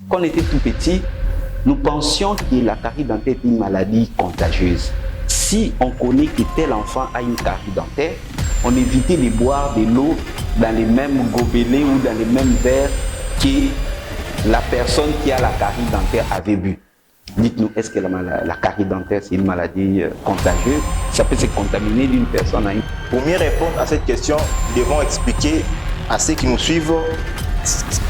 Quand on était tout petit, nous pensions que la carie dentaire est une maladie contagieuse. Si on connaît que tel enfant a une carie dentaire, on évitait de boire de l'eau dans les mêmes gobelets ou dans les mêmes verres que la personne qui a la carie dentaire avait bu. Dites-nous, est-ce que la carie dentaire, c'est une maladie contagieuse? Ça peut se contaminer d'une personne à une. Pour mieux répondre à cette question, nous devons expliquer à ceux qui nous suivent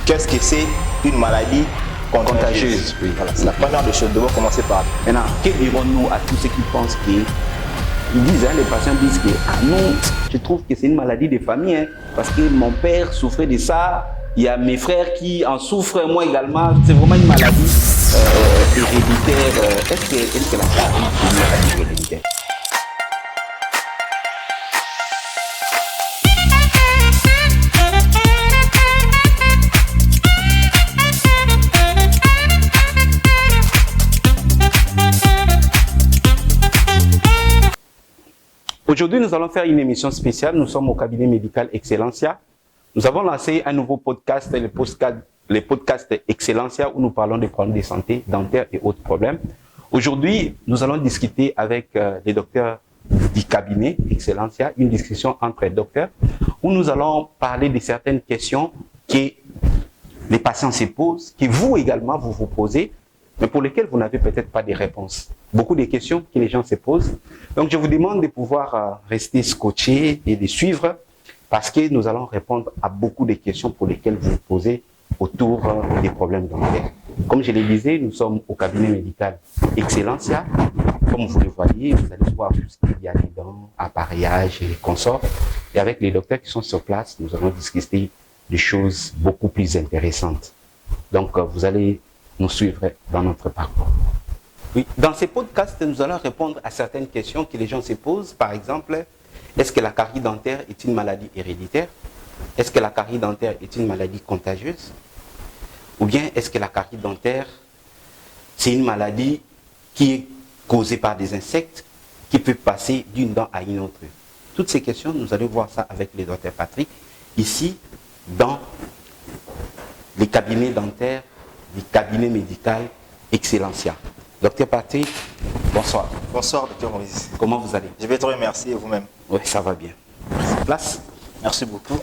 qu'est-ce que c'est une maladie contagieuse. Oui. Voilà, c'est la première des choses. Nous devons commencer par là. Maintenant, que dirons-nous à tous ceux qui pensent que... Ils disent, les patients disent que non, je trouve que c'est une maladie de famille, parce que mon père souffrait de ça, il y a mes frères qui en souffrent, moi également, c'est vraiment une maladie héréditaire. Est-ce que la carie est une maladie héréditaire? Aujourd'hui, nous allons faire une émission spéciale. Nous sommes au cabinet médical Excellencia. Nous avons lancé un nouveau podcast, le podcast Excellencia, où nous parlons des problèmes de santé, dentaires et autres problèmes. Aujourd'hui, nous allons discuter avec les docteurs du cabinet Excellencia, une discussion entre docteurs, où nous allons parler de certaines questions que les patients se posent, que vous également vous posez, mais pour lesquelles vous n'avez peut-être pas de réponses. Beaucoup de questions que les gens se posent. Donc, je vous demande de pouvoir rester scotché et de suivre, parce que nous allons répondre à beaucoup de questions pour lesquelles vous vous posez autour des problèmes dentaires. Comme je le disais, nous sommes au cabinet médical Excellencia. Comme vous le voyez, vous allez voir tout ce qu'il y a les dents, appareillage et consorts. Et avec les docteurs qui sont sur place, nous allons discuter des choses beaucoup plus intéressantes. Donc, vous allez nous suivre dans notre parcours. Oui, dans ces podcasts, nous allons répondre à certaines questions que les gens se posent. Par exemple, est-ce que la carie dentaire est une maladie héréditaire? Est-ce que la carie dentaire est une maladie contagieuse? Ou bien est-ce que la carie dentaire, c'est une maladie qui est causée par des insectes qui peut passer d'une dent à une autre? Toutes ces questions, nous allons voir ça avec le docteur Patrick, ici, dans les cabinets dentaires du cabinet médical Excellencia. Docteur Patrick, bonsoir. Bonsoir, docteur Moïse. Comment vous allez? Je vais très bien, merci, et vous-même? Oui, ça va bien. Place. Merci beaucoup.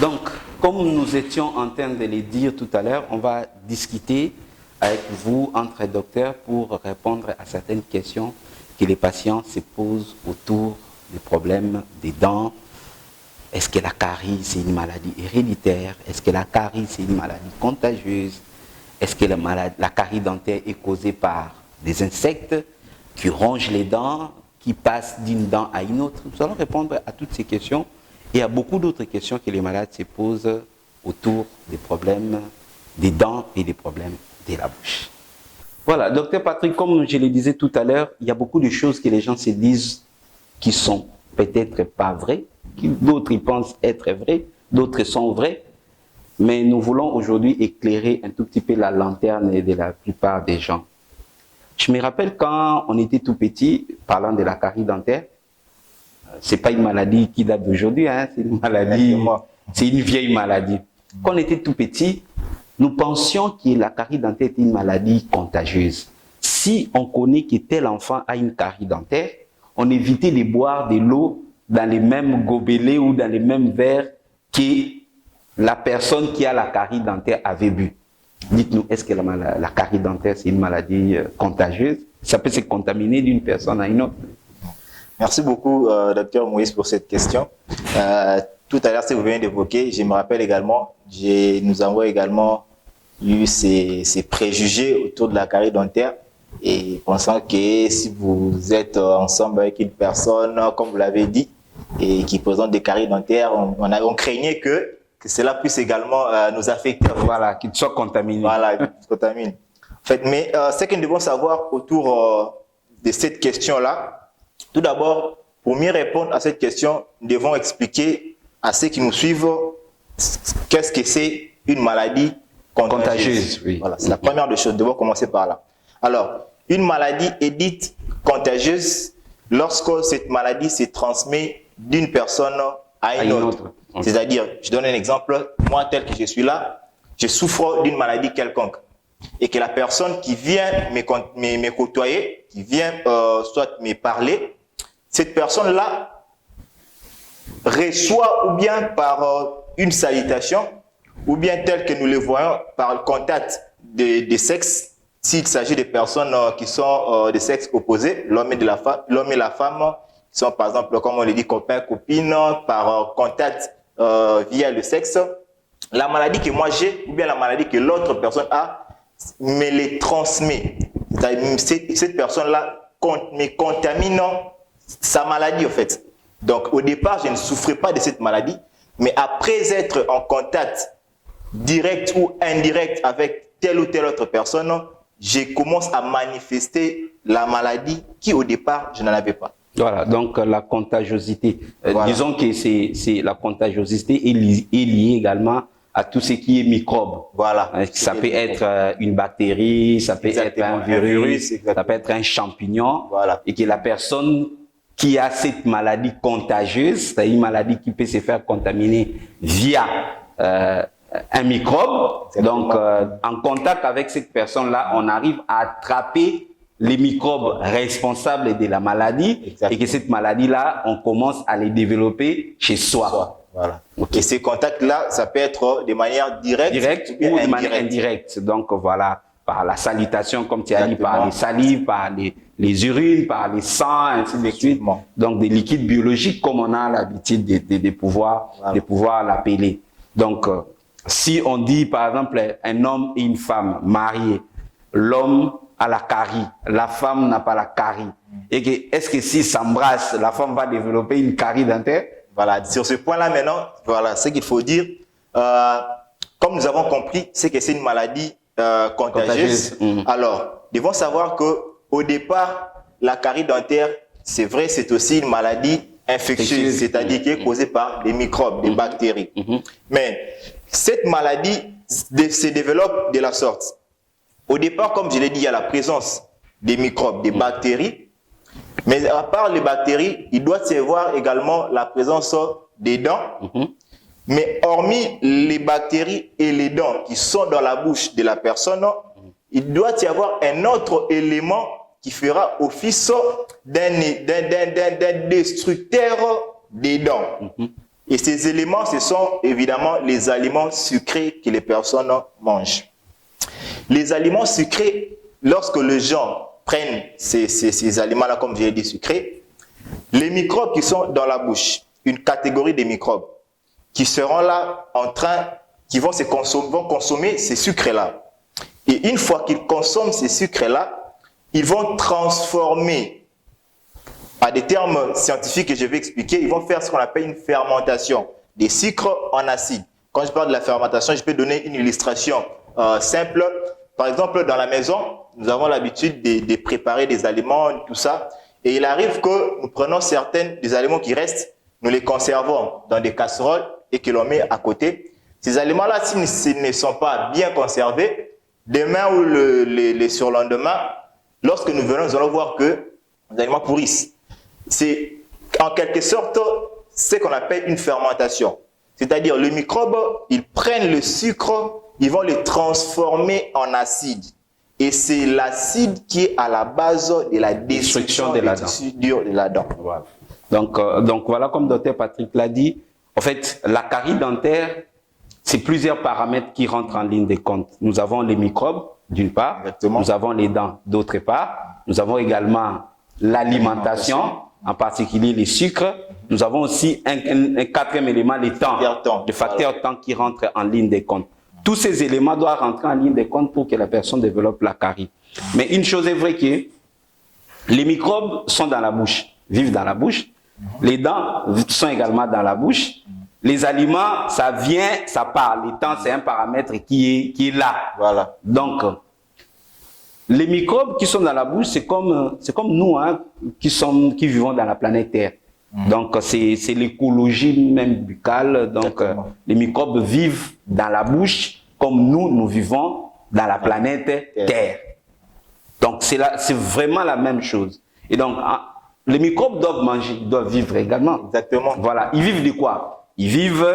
Donc, comme nous étions en train de le dire tout à l'heure, on va discuter avec vous, entre docteurs, pour répondre à certaines questions que les patients se posent autour des problèmes des dents. Est-ce que la carie, c'est une maladie héréditaire? Est-ce que la carie, c'est une maladie contagieuse? Est-ce que la carie dentaire est causée par des insectes qui rongent les dents, qui passent d'une dent à une autre? Nous allons répondre à toutes ces questions et à beaucoup d'autres questions que les malades se posent autour des problèmes des dents et des problèmes de la bouche. Voilà, docteur Patrick, comme je le disais tout à l'heure, il y a beaucoup de choses que les gens se disent qui sont peut-être pas vraies, d'autres ils pensent être vraies, d'autres sont vraies. Mais nous voulons aujourd'hui éclairer un tout petit peu la lanterne de la plupart des gens. Je me rappelle quand on était tout petit, parlant de la carie dentaire, c'est pas une maladie qui date d'aujourd'hui, hein, c'est une maladie, c'est une vieille maladie. Quand on était tout petit, nous pensions que la carie dentaire était une maladie contagieuse. Si on connaît que tel enfant a une carie dentaire, on évitait de boire de l'eau dans les mêmes gobelets ou dans les mêmes verres que la personne qui a la carie dentaire avait bu. Dites-nous, est-ce que la carie dentaire, c'est une maladie contagieuse? Ça peut se contaminer d'une personne à une autre? Merci beaucoup, docteur Moïse, pour cette question. Tout à l'heure, ce que vous venez d'évoquer, je me rappelle également, nous avons également eu ces préjugés autour de la carie dentaire, et pensant que si vous êtes ensemble avec une personne, comme vous l'avez dit, et qui présente des caries dentaires, on craignait que cela puisse également nous affecter. Voilà, qu'il soit contaminé. Voilà, qu'il soit contaminé. En fait, mais ce que nous devons savoir autour de cette question-là, tout d'abord, pour mieux répondre à cette question, nous devons expliquer à ceux qui nous suivent qu'est-ce que c'est une maladie contagieuse. Oui. Voilà, c'est la première des choses. Nous devons commencer par là. Alors, une maladie est dite contagieuse lorsque cette maladie se transmet d'une personne à une autre. Okay. C'est-à-dire, je donne un exemple, moi tel que je suis là, je souffre d'une maladie quelconque. Et que la personne qui vient me côtoyer, qui vient soit me parler, cette personne-là reçoit ou bien par une salutation, ou bien tel que nous le voyons par le contact des sexes, s'il s'agit de personnes qui sont de sexe opposé, l'homme et la femme, qui sont par exemple, comme on le dit, copains, copines, par contact via le sexe, la maladie que moi j'ai, ou bien la maladie que l'autre personne a, me les transmet. Cette personne-là me contamine sa maladie, en fait. Donc, au départ, je ne souffrais pas de cette maladie, mais après être en contact direct ou indirect avec telle ou telle autre personne, je commence à manifester la maladie qui, au départ, je n'en avais pas. Voilà, donc la contagiosité. Voilà. Disons que c'est la contagiosité est liée également à tout ce qui est microbe. Voilà. Ça peut être une bactérie, ça peut être un virus, ça peut être un champignon. Voilà. Et que la personne qui a cette maladie contagieuse, c'est une maladie qui peut se faire contaminer via un microbe. Exactement. Donc, en contact avec cette personne-là, on arrive à attraper les microbes responsables de la maladie. Exactement. Et que cette maladie-là, on commence à les développer chez soi. Voilà. Okay. Et ces contacts-là, ça peut être de manière directe ou de manière indirecte. Donc voilà, par la salutation, comme tu as dit, par les salives, par les urines, par les sangs, ainsi de suite. Donc des liquides biologiques, comme on a l'habitude de pouvoir l'appeler. Donc, si on dit par exemple un homme et une femme mariés, l'homme a la carie, la femme n'a pas la carie. Et que, est-ce que s'ils s'embrassent, la femme va développer une carie dentaire? Voilà, sur ce point-là maintenant, voilà, ce qu'il faut dire, comme nous avons compris, c'est que c'est une maladie contagieuse. Alors, nous devons savoir qu'au départ, la carie dentaire, c'est vrai, c'est aussi une maladie infectieuse, c'est-à-dire qui est causée par des microbes, des bactéries. Mais cette maladie se développe de la sorte. Au départ, comme je l'ai dit, il y a la présence des microbes, des bactéries. Mais à part les bactéries, il doit y avoir également la présence des dents. Mais hormis les bactéries et les dents qui sont dans la bouche de la personne, il doit y avoir un autre élément qui fera office d'un destructeur des dents. Et ces éléments, ce sont évidemment les aliments sucrés que les personnes mangent. Les aliments sucrés, lorsque les gens prennent ces aliments-là, comme je l'ai dit, sucrés, les microbes qui sont dans la bouche, une catégorie de microbes qui seront là qui vont consommer ces sucres-là. Et une fois qu'ils consomment ces sucres-là, ils vont transformer, à des termes scientifiques que je vais expliquer, ils vont faire ce qu'on appelle une fermentation des sucres en acide. Quand je parle de la fermentation, je peux donner une illustration simple. Par exemple, dans la maison, nous avons l'habitude de préparer des aliments, tout ça. Et il arrive que nous prenons des aliments qui restent, nous les conservons dans des casseroles et que l'on met à côté. Ces aliments-là, s'ils ne sont pas bien conservés, demain ou le surlendemain, lorsque nous venons, nous allons voir que les aliments pourrissent. C'est en quelque sorte ce qu'on appelle une fermentation. C'est-à-dire, les microbes, ils prennent le sucre, ils vont le transformer en acide. Et c'est l'acide qui est à la base de la destruction des tissus durs de la dent. Voilà. Donc voilà, comme Dr Patrick l'a dit, en fait, la carie dentaire, c'est plusieurs paramètres qui rentrent en ligne de compte. Nous avons les microbes, d'une part. Exactement. Nous avons les dents, d'autre part. Nous avons également l'alimentation, en particulier les sucres. Nous avons aussi un quatrième élément, les temps, le facteur temps qui rentre en ligne de compte. Tous ces éléments doivent rentrer en ligne de compte pour que la personne développe la carie. Mais une chose est vraie que les microbes sont dans la bouche, vivent dans la bouche. Les dents sont également dans la bouche. Les aliments, ça vient, ça part. Le temps, c'est un paramètre qui est là. Voilà. Donc, les microbes qui sont dans la bouche, c'est comme nous, hein, qui vivons dans la planète Terre. Donc, c'est l'écologie même buccale. Donc, les microbes vivent dans la bouche comme nous vivons dans la planète Terre. Donc, c'est vraiment la même chose. Et donc, les microbes doivent manger, ils doivent vivre également. Exactement. Voilà. Ils vivent de quoi? ils vivent,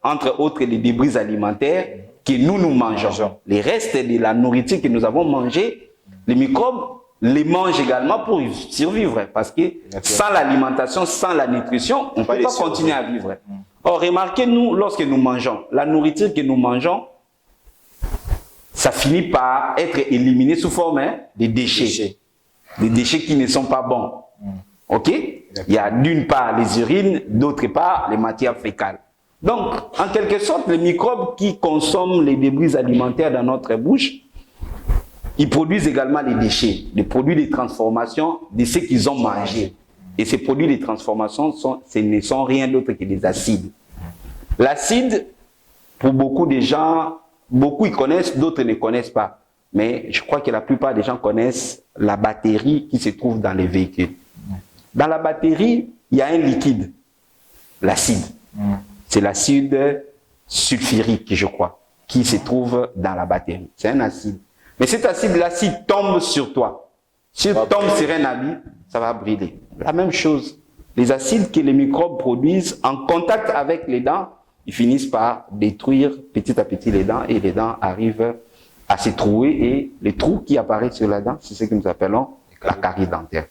entre autres, les débris alimentaires que nous mangeons. Les restes de la nourriture que nous avons mangée, les microbes les mangent également pour survivre. Parce que sans l'alimentation, sans la nutrition, on ne peut pas continuer à vivre. Or, remarquez, nous, lorsque nous mangeons, la nourriture que nous mangeons, ça finit par être éliminé sous forme de déchets. Des déchets qui ne sont pas bons. OK? Il y a d'une part les urines, d'autre part les matières fécales. Donc, en quelque sorte, les microbes qui consomment les débris alimentaires dans notre bouche, ils produisent également les déchets, les produits de transformation de ce qu'ils ont mangé. Et ces produits de transformation, ce ne sont rien d'autre que des acides. L'acide, pour beaucoup de gens, beaucoup ils connaissent, d'autres ne connaissent pas. Mais je crois que la plupart des gens connaissent la batterie qui se trouve dans les véhicules. Dans la batterie, il y a un liquide, l'acide. C'est l'acide sulfurique, je crois, qui se trouve dans la batterie. C'est un acide. Mais cet acide-là, s'il tombe sur toi, s'il tombe sur un habit, ça va brûler. La même chose. Les acides que les microbes produisent en contact avec les dents, ils finissent par détruire petit à petit les dents et les dents arrivent à se trouer et les trous qui apparaissent sur la dent, c'est ce que nous appelons la carie dentaire.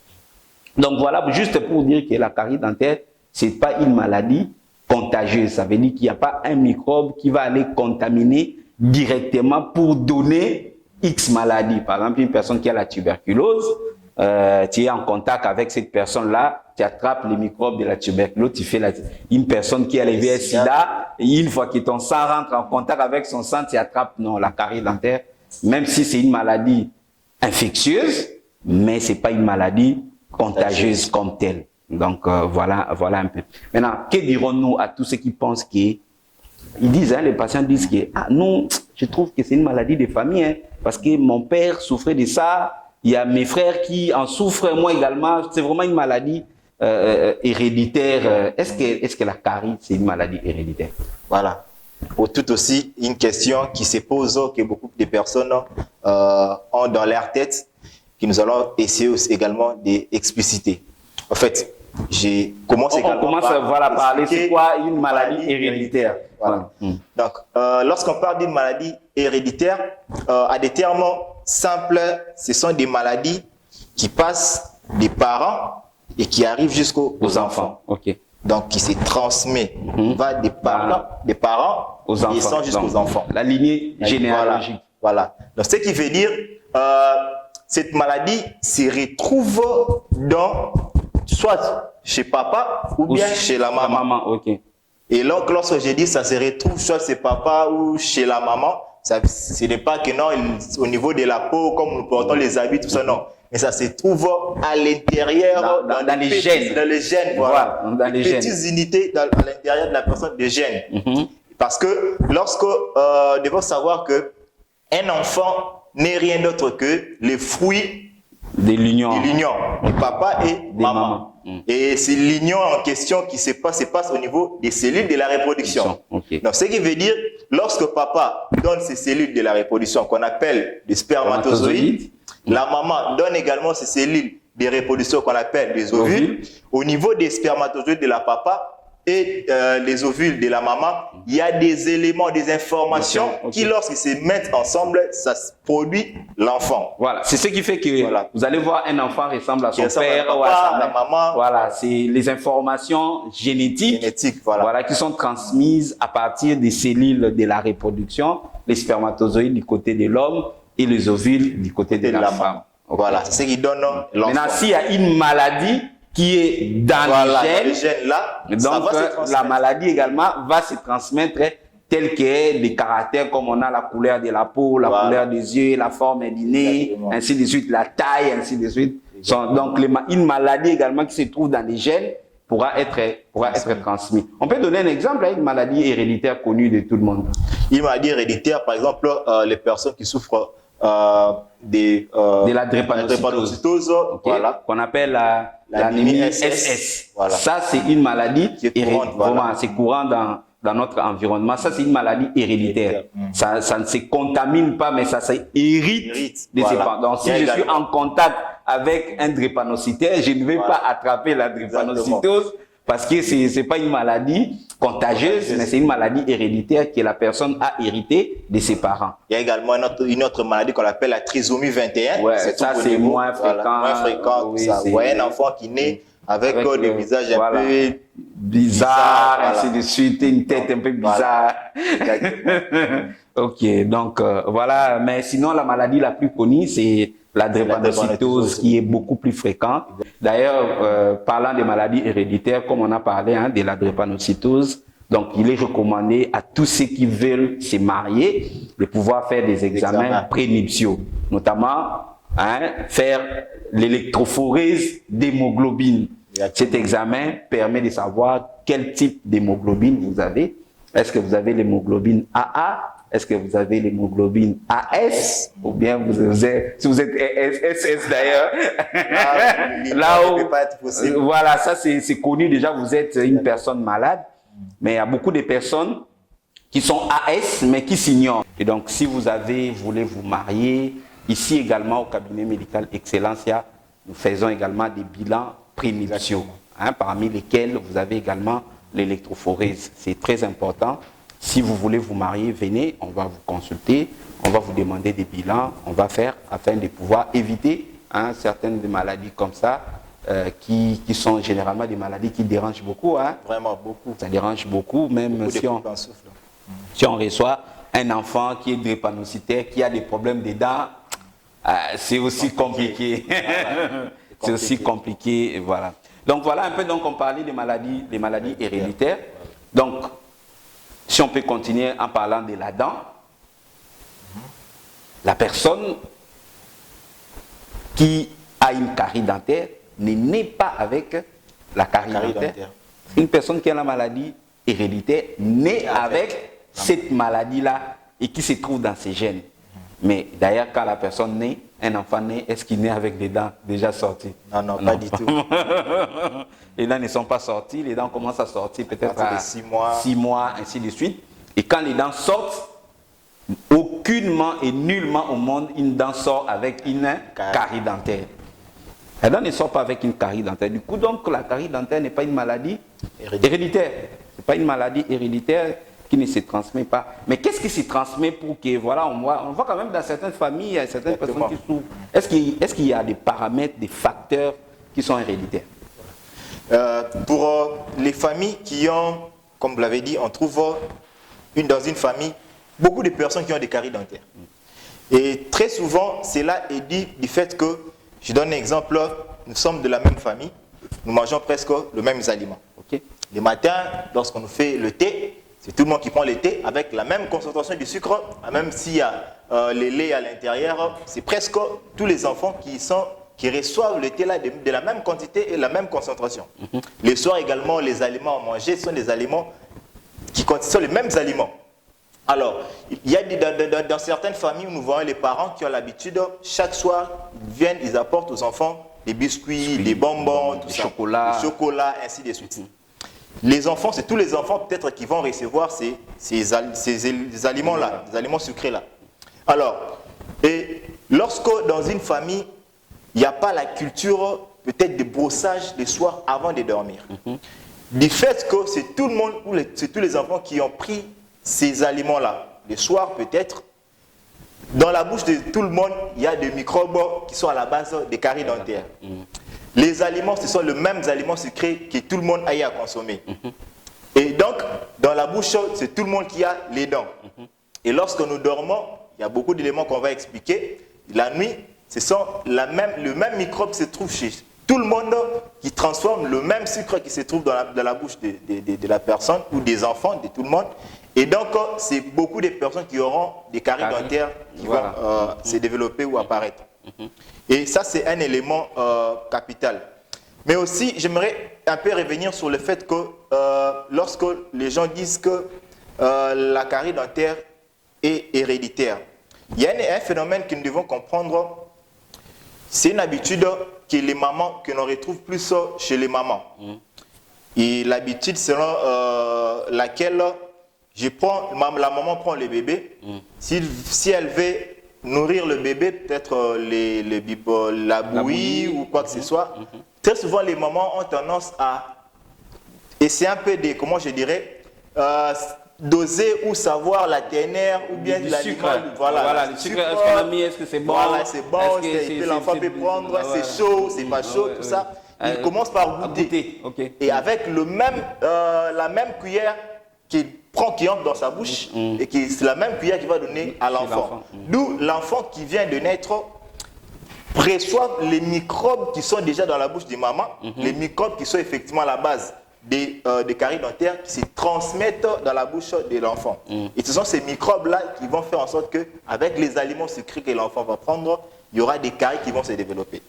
Donc voilà, juste pour dire que la carie dentaire, c'est pas une maladie contagieuse. Ça veut dire qu'il n'y a pas un microbe qui va aller contaminer directement pour donner X maladie. Par exemple, une personne qui a la tuberculose, tu es en contact avec cette personne-là, tu attrapes les microbes de la tuberculose, tu fais une personne qui a le VIH-Sida, et une fois que ton sang rentre en contact avec son sang, tu attrapes la carie dentaire, même si c'est une maladie infectieuse, mais c'est pas une maladie contagieuse comme telle. Donc voilà un peu. Maintenant, que dirons-nous à tous ceux qui pensent qu'ils disent, les patients disent que non, je trouve que c'est une maladie de famille, parce que mon père souffrait de ça. Il y a mes frères qui en souffrent, moi également. C'est vraiment une maladie héréditaire. Est-ce que la carie, c'est une maladie héréditaire? Voilà. Pour tout aussi, une question qui se pose, que beaucoup de personnes ont dans leur tête, que nous allons essayer aussi également d'expliciter. En fait, on commence à parler, c'est quoi une maladie héréditaire? Voilà. Donc, lorsqu'on parle d'une maladie héréditaire, à des termes simples, ce sont des maladies qui passent des parents et qui arrivent jusqu'aux enfants. Okay. Donc, qui se transmet, va des parents aux enfants. Et sont jusqu'aux enfants. La lignée généalogique. Voilà. Donc, ce qui veut dire, cette maladie se retrouve soit chez papa ou bien chez la maman. Okay. Et donc, lorsque j'ai dit ça se retrouve soit chez papa ou chez la maman, ce n'est pas que non, au niveau de la peau, comme nous portons les habits, tout ça, non. Mais ça se trouve à l'intérieur, dans les gènes. Dans les gènes, voilà. Dans les petites unités à l'intérieur de la personne, des gènes. Parce que lorsque, devons savoir que un enfant n'est rien d'autre que les fruits de l'union de papa et maman. Et c'est l'union en question qui se passe au niveau des cellules de la reproduction. Okay. Donc, ce qui veut dire, lorsque papa donne ces cellules de la reproduction qu'on appelle des spermatozoïdes, la maman donne également ces cellules de reproduction qu'on appelle des ovules. Au niveau des spermatozoïdes de la papa et les ovules de la maman, il y a des éléments, des informations qui, lorsqu'ils se mettent ensemble, ça produit l'enfant. Voilà, c'est ce qui fait que vous allez voir un enfant ressemble à son père ou à sa la maman. Voilà, c'est les informations génétiques qui sont transmises à partir des cellules de la reproduction, les spermatozoïdes du côté de l'homme et les ovules du côté de la femme. Voilà, c'est ce qui donne l'enfant. Maintenant, s'il y a une maladie qui est dans les gènes là, donc la maladie également va se transmettre tel que les caractères, comme on a la couleur de la peau, la couleur des yeux, la forme du nez, ainsi de suite, la taille, ainsi de suite. Donc une maladie également qui se trouve dans les gènes pourra être transmise. On peut donner un exemple, une maladie héréditaire connue de tout le monde. Une maladie héréditaire, par exemple, les personnes qui souffrent de la drépanocytose, qu'on appelle l'anémie SS. Voilà. Ça, c'est une maladie héréditaire. C'est courant dans notre environnement. Ça, c'est une maladie héréditaire. Ça ne se contamine pas, mais ça s'hérite de ses parents. Donc, si je suis en contact avec un drépanocytaire, je ne vais pas attraper la drépanocytose Parce que c'est pas une maladie contagieuse, mais c'est une maladie héréditaire que la personne a hérité de ses parents. Il y a également une autre maladie qu'on appelle la trisomie 21. Ouais, ça c'est moins fréquent. Voilà, moins fréquent. Oui, ça. Vous voyez un enfant qui naît avec des visages un peu bizarres, voilà. ainsi de suite, une tête un peu bizarre. Voilà. Ok, donc voilà. Mais sinon, la maladie la plus connue, c'est la drépanocytose qui est beaucoup plus fréquente. D'ailleurs, parlant des maladies héréditaires, comme on a parlé de la drépanocytose, donc il est recommandé à tous ceux qui veulent se marier de pouvoir faire des examens prénuptiaux, notamment faire l'électrophorèse d'hémoglobine. Cet examen permet de savoir quel type d'hémoglobine vous avez. Est-ce que vous avez l'hémoglobine AA? Est-ce que vous avez l'hémoglobine AS? Ou bien si vous êtes SS d'ailleurs, là où, peut pas être possible. Voilà, ça c'est connu déjà, vous êtes une personne malade. Mais il y a beaucoup de personnes qui sont AS, mais qui s'ignorent. Et donc, si vous voulez vous marier, ici également au cabinet médical Excellencia, nous faisons également des bilans prénuptiaux, parmi lesquels vous avez également l'électrophorèse. C'est très important. Si vous voulez vous marier, venez, on va vous consulter, on va vous demander des bilans, on va faire afin de pouvoir éviter certaines maladies comme ça, qui sont généralement des maladies qui dérangent beaucoup. Vraiment beaucoup. Ça dérange beaucoup, même si on reçoit un enfant qui est drépanocytaire, qui a des problèmes de dents, c'est aussi compliqué. Voilà. C'est aussi compliqué, voilà. Donc voilà un peu, donc on parlait des maladies héréditaires. Donc, si on peut continuer en parlant de la dent, la personne qui a une carie dentaire ne naît pas avec la carie dentaire. Une personne qui a la maladie héréditaire naît avec cette maladie-là et qui se trouve dans ses gènes. Mais d'ailleurs, quand la personne naît, un enfant naît, est-ce qu'il naît avec des dents déjà sorties? Non, pas du tout. Les dents ne sont pas sorties, les dents commencent à sortir peut-être à 6 mois. 6 mois, ainsi de suite. Et quand les dents sortent, aucunement et nullement au monde, une dent sort avec une carie dentaire. La dent ne sort pas avec une carie dentaire. Du coup, donc, la carie dentaire n'est pas une maladie héréditaire. Ce n'est pas une maladie héréditaire qui ne se transmet pas. Mais qu'est-ce qui se transmet pour que, voilà, on voit quand même dans certaines familles, il y a certaines personnes qui souffrent. Est-ce qu'il y a des paramètres, des facteurs qui sont héréditaires? Pour les familles qui ont, comme vous l'avez dit, on trouve dans une famille beaucoup de personnes qui ont des caries dentaires. Et très souvent, cela est dit du fait que, je donne un exemple, nous sommes de la même famille, nous mangeons presque les mêmes aliments. Okay. Le matin, lorsqu'on nous fait le thé, c'est tout le monde qui prend le thé avec la même concentration du sucre, même s'il y a le lait à l'intérieur, c'est presque tous les enfants qui reçoivent le thé là de la même quantité et la même concentration. Le soir également, les aliments à manger sont des aliments qui sont les mêmes aliments. Alors, il y a dans certaines familles où nous voyons les parents qui ont l'habitude, chaque soir, ils apportent aux enfants des biscuits, des bonbons, tout ça, chocolat. Des chocolats, ainsi de suite. Les enfants, c'est tous les enfants peut-être qui vont recevoir ces aliments-là, des aliments sucrés-là. Alors, et lorsque dans une famille, il n'y a pas la culture peut-être de brossage le soir avant de dormir, du fait que c'est tout le monde, c'est tous les enfants qui ont pris ces aliments-là, le soir peut-être, dans la bouche de tout le monde, il y a des microbes qui sont à la base des caries dentaires. Les aliments, ce sont les mêmes aliments sucrés que tout le monde a eu à consommer. Et donc, dans la bouche, c'est tout le monde qui a les dents. Et lorsque nous dormons, il y a beaucoup d'éléments qu'on va expliquer. La nuit, ce sont le même microbe qui se trouve chez tout le monde, qui transforme le même sucre qui se trouve dans la bouche de la personne ou des enfants, de tout le monde. Et donc, c'est beaucoup de personnes qui auront des caries dentaires qui vont se développer ou apparaître. Et ça, c'est un élément capital. Mais aussi, j'aimerais un peu revenir sur le fait que lorsque les gens disent que la carie dentaire est héréditaire, il y a un phénomène que nous devons comprendre. C'est une habitude que les mamans, que l'on retrouve plus chez les mamans. Et l'habitude selon laquelle la maman prend le bébé. Si elle veut nourrir le bébé, peut-être la bouillie ou quoi que ce soit, très souvent les mamans ont tendance à Et c'est un peu des, comment je dirais, doser ou savoir la teneur ou bien du l'aliment. sucre. Voilà, le sucre, est-ce qu'on a mis, est-ce que c'est bon? Voilà, c'est bon, l'enfant peut prendre, c'est chaud, c'est pas chaud, tout ça. Il commence par goûter. Okay. Et avec le même, la même cuillère qu'il prend, qui entre dans sa bouche, et c'est la même cuillère qu'il va donner à l'enfant. D'où l'enfant qui vient de naître reçoit les microbes qui sont déjà dans la bouche de maman, les microbes qui sont effectivement à la base des caries dentaires qui se transmettent dans la bouche de l'enfant. Et ce sont ces microbes-là qui vont faire en sorte qu'avec les aliments sucrés que l'enfant va prendre, il y aura des caries qui vont se développer.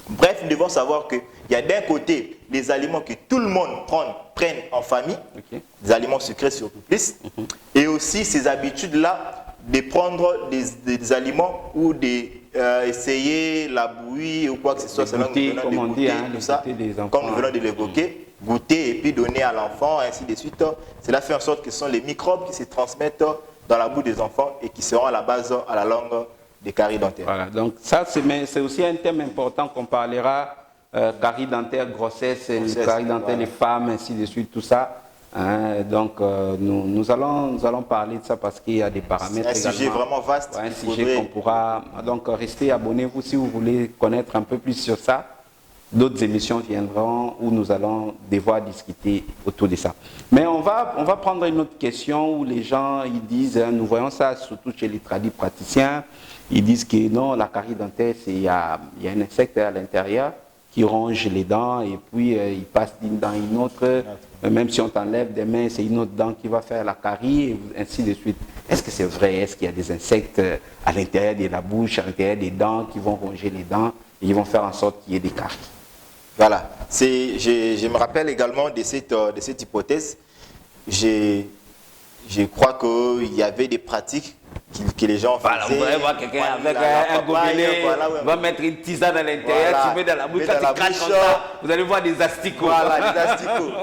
Bref, nous devons savoir qu'il y a d'un côté les aliments que tout le monde prenne en famille, des aliments sucrés surtout plus, et aussi ces habitudes-là de prendre des aliments ou essayer la bouillie ou quoi que ce soit, selon goûter, nous comme venons on de dit, goûter, hein, tout ça, comme nous venons de l'évoquer, goûter et puis donner à l'enfant, ainsi de suite. Cela fait en sorte que ce sont les microbes qui se transmettent dans la bouche des enfants et qui seront à la base, à la langue des caries dentaires. Voilà, donc ça c'est aussi un thème important qu'on parlera, caries dentaires, grossesse, caries dentaires, les femmes, ainsi de suite, tout ça. Hein, donc nous allons parler de ça parce qu'il y a des paramètres également. C'est un sujet vraiment vaste. Ouais, un sujet qu'on pourra... Donc restez, abonnez-vous si vous voulez connaître un peu plus sur ça. D'autres émissions viendront où nous allons devoir discuter autour de ça. Mais on va prendre une autre question où les gens ils disent, nous voyons ça surtout chez les tradis praticiens, ils disent que non, la carie dentaire, il y a un insecte à l'intérieur qui ronge les dents et puis il passe d'une dent à une autre. Même si on t'enlève des mains, c'est une autre dent qui va faire la carie, et ainsi de suite. Est-ce que c'est vrai? Est-ce qu'il y a des insectes à l'intérieur de la bouche, à l'intérieur des dents, qui vont ronger les dents et ils vont faire en sorte qu'il y ait des caries? Voilà. Je me rappelle également de cette hypothèse. Je crois qu'il y avait des pratiques que les gens faisaient. Voilà, vous allez voir quelqu'un avec un gobelet, va mettre une tisane à l'intérieur, tu mets dans la bouche, quand tu craches comme ça, vous allez voir des asticots. Voilà,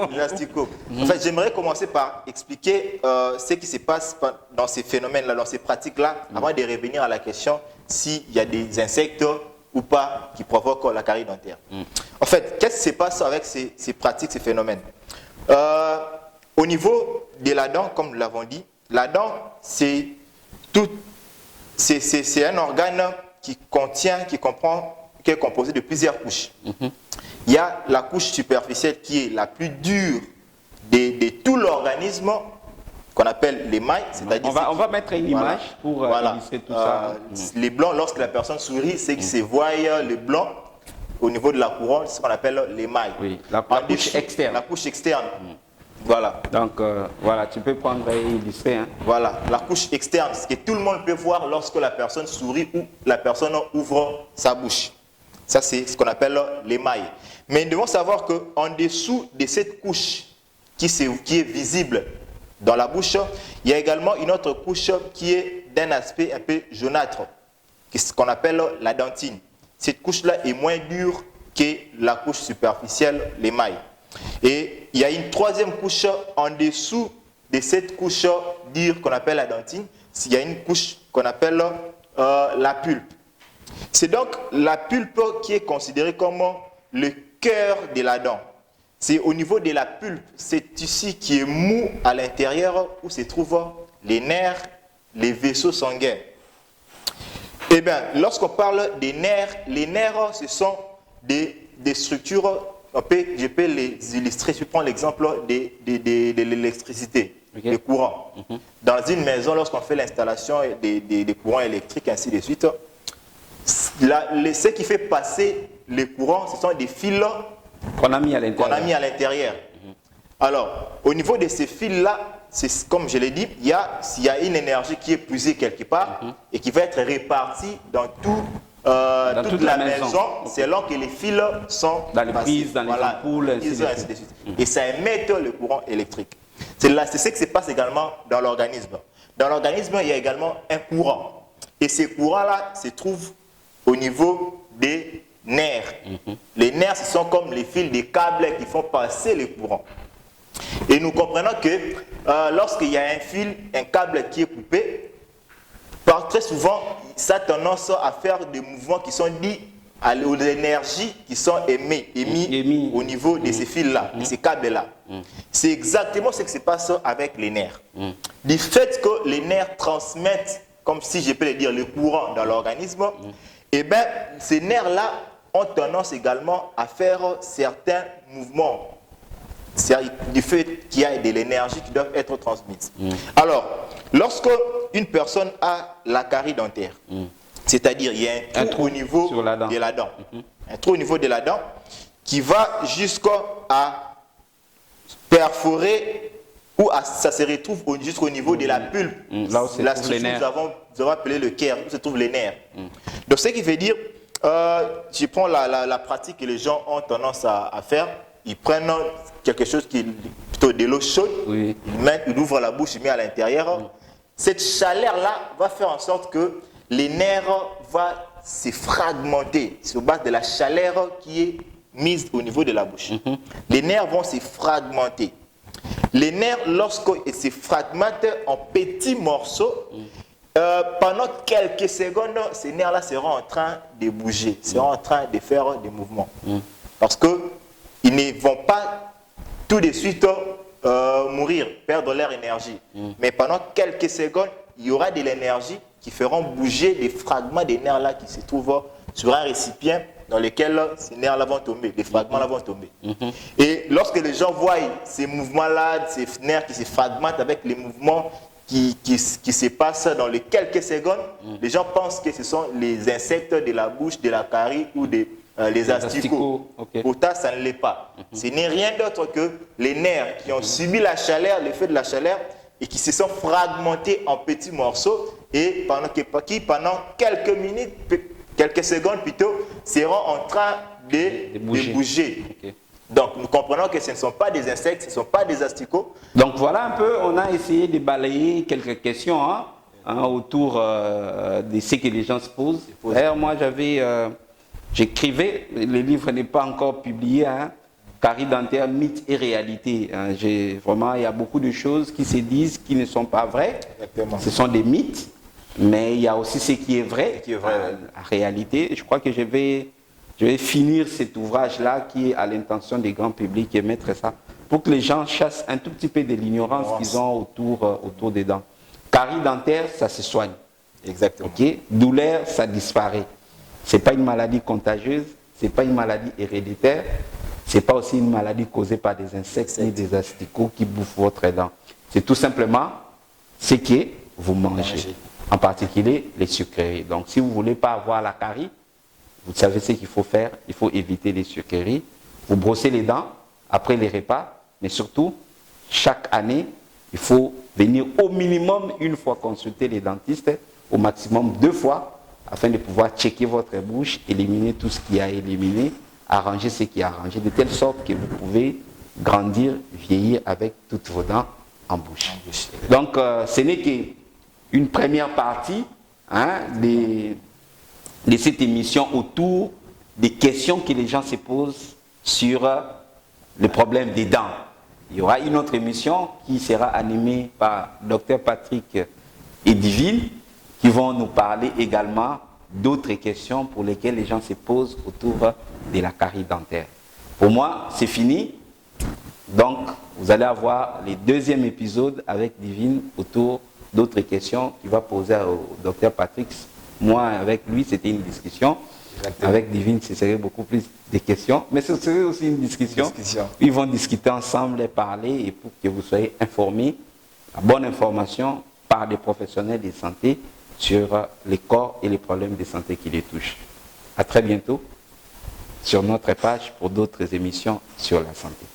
des asticots. En fait, j'aimerais commencer par expliquer ce qui se passe dans ces phénomènes-là, dans ces pratiques-là, avant de revenir à la question s'il y a des insectes ou pas qui provoquent la carie dentaire. En fait, qu'est-ce qui se passe avec ces pratiques, ces phénomènes? Au niveau de la dent, comme nous l'avons dit, la dent, c'est un organe qui est composé de plusieurs couches. Il y a la couche superficielle qui est la plus dure de tout l'organisme, qu'on appelle l'émail. On va mettre une image pour illustrer tout ça. Les blancs, lorsque la personne sourit, c'est qu'il se voit le blanc au niveau de la couronne, c'est ce qu'on appelle l'émail. Oui, la couche externe. La couche externe. Voilà. Donc, voilà, tu peux prendre et illustrer. Hein. Voilà, la couche externe, ce que tout le monde peut voir lorsque la personne sourit ou la personne ouvre sa bouche. Ça, c'est ce qu'on appelle l'émail. Mais nous devons savoir qu'en dessous de cette couche qui est visible dans la bouche, il y a également une autre couche qui est d'un aspect un peu jaunâtre, ce qu'on appelle la dentine. Cette couche-là est moins dure que la couche superficielle, l'émail. Et il y a une troisième couche en dessous de cette couche dure qu'on appelle la dentine. Il y a une couche qu'on appelle la pulpe. C'est donc la pulpe qui est considérée comme le cœur de la dent. C'est au niveau de la pulpe, c'est tissu qui est mou à l'intérieur où se trouvent les nerfs, les vaisseaux sanguins. Eh bien, lorsqu'on parle des nerfs, les nerfs, ce sont des structures, je peux les illustrer, je prends l'exemple de l'électricité, le courant. Dans une maison, lorsqu'on fait l'installation des courants électriques, ainsi de suite, ce qui fait passer les courants, ce sont des fils qu'on a mis à l'intérieur. Alors, au niveau de ces fils-là, comme je l'ai dit, il y a une énergie qui est puisée quelque part et qui va être répartie dans toute la maison selon que les fils sont dans les prises, dans les ampoules, ainsi de suite. Et ça émet le courant électrique. C'est ce qui se passe également dans l'organisme. Dans l'organisme, il y a également un courant. Et ces courants-là se trouvent au niveau des nerfs. Les nerfs, ce sont comme les fils des câbles qui font passer les courants. Et nous comprenons que lorsqu'il y a un fil, un câble qui est coupé, très souvent, ça a tendance à faire des mouvements qui sont dits aux énergies qui sont émis au niveau de ces fils-là, de ces câbles-là. C'est exactement ce qui se passe avec les nerfs. Du fait que les nerfs transmettent, comme si je peux le dire, le courant dans l'organisme, et bien ces nerfs-là ont tendance également à faire certains mouvements. C'est du fait qu'il y a de l'énergie qui doit être transmise. Alors, lorsque une personne a la carie dentaire, c'est-à-dire il y a un trou au niveau de la dent, un trou au niveau de la dent qui va jusqu'à perforer ou ça se retrouve jusqu'au niveau de la pulpe, là où la structure nous avons appelé le cœur, où se trouvent les nerfs. Donc, ce qui veut dire, je prends la pratique que les gens ont tendance à faire. Ils prennent quelque chose qui est plutôt de l'eau chaude, ils ouvrent la bouche, ils mettent à l'intérieur. Cette chaleur-là va faire en sorte que les nerfs vont se fragmenter sur base de la chaleur qui est mise au niveau de la bouche. Les nerfs vont se fragmenter. Les nerfs, lorsqu'ils se fragmentent en petits morceaux, pendant quelques secondes, ces nerfs-là seront en train de bouger, seront en train de faire des mouvements. Parce qu'ils ne vont pas tout de suite mourir, perdre leur énergie. Mais pendant quelques secondes, il y aura de l'énergie qui feront bouger des fragments des nerfs-là qui se trouvent sur un récipient dans lequel ces nerfs-là vont tomber, les fragments-là vont tomber. Et lorsque les gens voient ces mouvements-là, ces nerfs qui se fragmentent avec les mouvements qui se passent dans les quelques secondes, les gens pensent que ce sont les insectes de la bouche, de la carie ou les asticots. Pourtant, ça ne l'est pas. Ce n'est rien d'autre que les nerfs qui ont subi la chaleur, l'effet de la chaleur, et qui se sont fragmentés en petits morceaux et qui, pendant quelques minutes, quelques secondes plutôt, seront en train de bouger. Donc, nous comprenons que ce ne sont pas des insectes, ce ne sont pas des asticots. Donc, voilà un peu, on a essayé de balayer quelques questions autour de ce que les gens se posent. D'ailleurs, moi, j'écrivais, le livre n'est pas encore publié, carie dentaire, mythe et réalité. Vraiment, il y a beaucoup de choses qui se disent qui ne sont pas vraies. Exactement. Ce sont des mythes, mais il y a aussi ce qui est vrai, la réalité. Je crois que je vais finir cet ouvrage-là qui est à l'intention des grands publics et mettre ça pour que les gens chassent un tout petit peu de l'ignorance qu'ils ont autour des dents. Carie dentaire, ça se soigne. Exactement. Douleur, ça disparaît. Ce n'est pas une maladie contagieuse, ce n'est pas une maladie héréditaire, ce n'est pas aussi une maladie causée par des insectes ni des asticots qui bouffent votre dent. C'est tout simplement ce que vous mangez, en particulier les sucreries. Donc si vous ne voulez pas avoir la carie, vous savez ce qu'il faut faire, il faut éviter les sucreries. Vous brossez les dents après les repas, mais surtout, chaque année, il faut venir au minimum une fois consulter les dentistes, au maximum 2 fois, afin de pouvoir checker votre bouche, éliminer tout ce qui a éliminé, arranger ce qui a arrangé, de telle sorte que vous pouvez grandir, vieillir avec toutes vos dents en bouche. Donc, ce n'est qu'une première partie de cette émission autour des questions que les gens se posent sur le problème des dents. Il y aura une autre émission qui sera animée par Dr Patrick et Divine, qui vont nous parler également d'autres questions pour lesquelles les gens se posent autour de la carie dentaire. Pour moi, c'est fini. Donc, vous allez avoir le 2e épisode avec Divine autour d'autres questions qu'il va poser au Dr Patrick. Moi, avec lui, c'était une discussion. Exactement. Avec Divine, ce serait beaucoup plus de questions. Mais ce serait aussi une discussion. Ils vont discuter ensemble et parler et pour que vous soyez informés, la bonne information par des professionnels de santé sur les corps et les problèmes de santé qui les touchent. À très bientôt sur notre page pour d'autres émissions sur la santé.